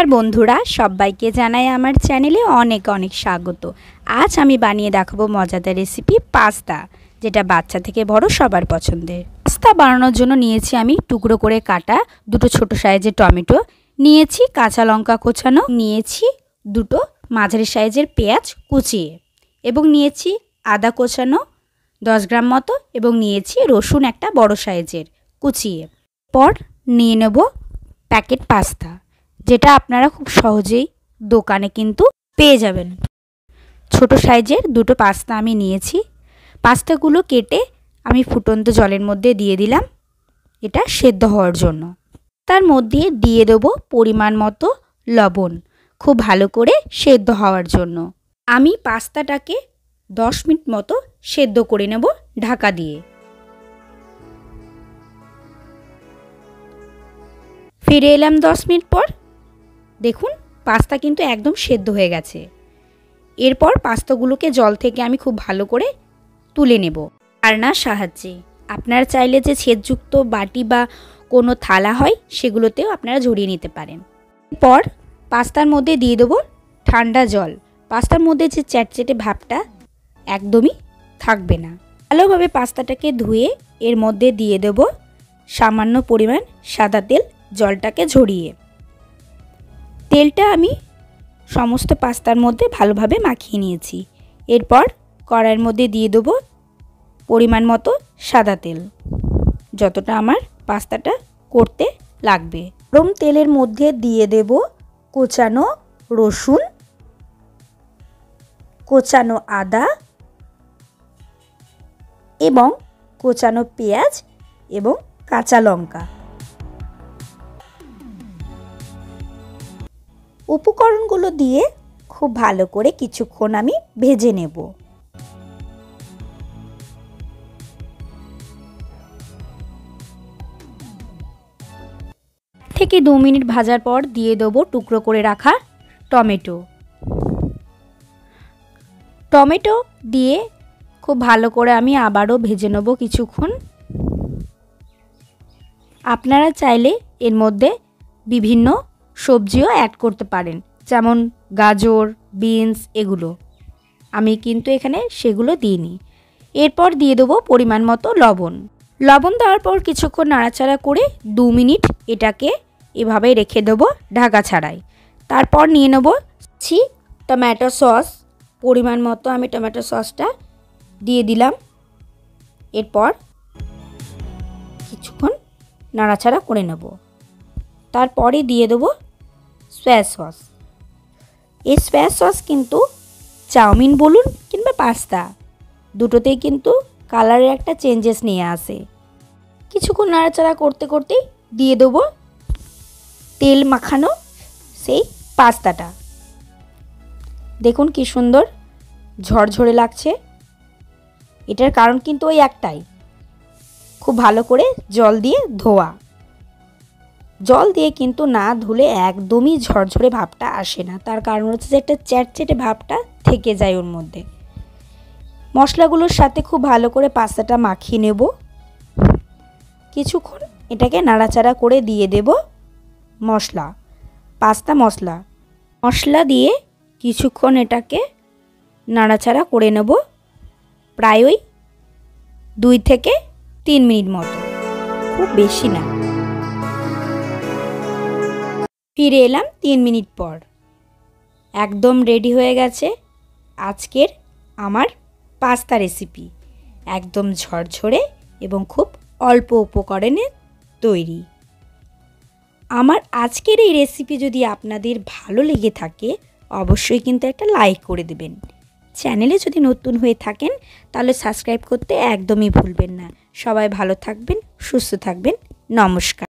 नमस्कार बंधुरा सबाइके जानाई आमार चैनेले अनेक अनेक स्वागत। आज आमी बानिये देखाबो मजादार रेसिपि पास्ता, जेटा बाच्चा थेके बड़ो सबार पछंदेर। पास्ता बानानोर जोन्नो नियेछि आमी टुकरो करे काटा दुटो छोटो साइजेर टमेटो, नियेछि काँचा लंका कोचानो, नियेछि दुटो माझारि साइजेर पेঁয়াজ कुचिए एबं नियेछि आदा कोचानो 10 ग्राम मतो एबं नियेछि रसुन एकटा बड़ो साइजेर कुचिए। पर निये नेब पैकेट पास्ता, जेटा आपनारा खूब सहजेई दोकाने किन्तु पेये जाबेन। छोटो साइजेर दुटो पास्ता आमी नियेछि। पास्तागुलो केटे आमी फुटন্ত जलेर मध्य दिये दिलाम एटा सेদ্ধ हওয়ার জন্য। तार मध्य दिये देब परिमाण मतो लवण, खूब भालो करे सेদ্ধ हওয়ার জন্য। आमी पास्ताटाके 10 मिनट मतो सेদ্ধ करे नेब ढाका दिये। फिरे एलाम 10 मिनट पर। देखुन पास्ता किन्तु एकदम सेদ্ধ हয়ে গেছে। एरपर पास्तागुलोके जल থেকে আমি খুব ভালো করে তুলে নেব রান্নার সাহায্যে। আপনারা চাইলে যে ছেদযুক্ত বাটি বা কোনো থালা হয় সেগুলোতেও আপনারা ঝরিয়ে নিতে পারেন। এরপর পাস্তার মধ্যে দিয়ে দেব ঠান্ডা জল। পাস্তার মধ্যে যে চ্যাটচ্যাটে ভাবটা একদমই থাকবে না। ভালোভাবে পাস্তাটাকে ধুয়ে এর মধ্যে দিয়ে দেব সামান্য পরিমাণ সাদা তেল, জলটাকে ঝরিয়ে। তেলটা আমি সমস্ত পাস্তার মধ্যে ভালোভাবে মাখিয়ে নিয়েছি। এরপর কড়াইয়ের মধ্যে দিয়ে দেব পরিমাণ মতো সাদা তেল, যতটা আমার পাস্তাটা করতে লাগবে। গরম তেলের মধ্যে দিয়ে দেব কোচানো রসুন, কোচানো আদা এবং কোচানো পেঁয়াজ এবং কাঁচা লঙ্কা। উপকরণগুলো দিয়ে খুব ভালো করে কিছুক্ষণ আমি ভেজে নেব। থেকে 2 মিনিট ভাজার পর দিয়ে দেব টুকরো করে রাখা টমেটো। টমেটো দিয়ে খুব ভালো করে আমি আবারও ভেজে নেব কিছুক্ষণ। আপনারা চাইলে এর মধ্যে বিভিন্ন সবজিও অ্যাড করতে পারেন, যেমন গাজর, বিনস এগুলো। আমি কিন্তু এখানে সেগুলো দিইনি। এরপর দিয়ে দেবো পরিমাণ মতো লবণ। লবণ দেওয়ার পর কিছুক্ষণ নাড়াচাড়া করে 2 মিনিট এটাকে এভাবে রেখে দেবো ঢাকা ছাড়াই। তারপর নিয়ে নেব টমেটো সস। পরিমাণ মতো আমি টমেটো সসটা দিয়ে দিলাম। এরপর কিছুক্ষণ নাড়াচাড়া করে নেব। তারপরে দিয়ে দেবো সয়া সস। এই সয়া সস কিন্তু চাউমিন বলুন কিংবা পাস্তা দুটোতেই কিন্তু কালারের একটা চেঞ্জেস নিয়ে আসে। কিছুক্ষণ নাড়াচাড়া করতে করতেই দিয়ে দেবো তেল মাখানো সেই পাস্তাটা। দেখুন কি সুন্দর ঝরঝরে লাগছে। এটার কারণ কিন্তু ওই একটাই, খুব ভালো করে জল দিয়ে ধোয়া। জল দিয়ে কিন্তু না ধুলে একদমই ঝরঝরে ভাবটা আসে না। তার কারণ হচ্ছে যে একটা চ্যাটচ্যাটে ভাবটা থেকে যায় ওর মধ্যে। মশলাগুলোর সাথে খুব ভালো করে পাস্তাটা মাখিয়ে নেব। কিছুক্ষণ এটাকে নাড়াচাড়া করে দিয়ে দেব মশলা, পাস্তা মশলা। মশলা দিয়ে কিছুক্ষণ এটাকে নাড়াচাড়া করে নেব, প্রায় ওই 2 থেকে 3 মিনিট মতো, খুব বেশি না। ফিরে এলাম 3 মিনিট পর। একদম রেডি হয়ে গেছে আজকের আমার পাস্তা রেসিপি। একদম ঝরঝরে এবং খুব অল্প উপকরণে তৈরি। আমার আজকের এই রেসিপি যদি আপনাদের ভালো লেগে থাকে অবশ্যই কিন্তু একটা লাইক করে দেবেন। চ্যানেলে যদি নতুন হয়ে থাকেন তাহলে সাবস্ক্রাইব করতে একদমই ভুলবেন না। সবাই ভালো থাকবেন, সুস্থ থাকবেন। নমস্কার।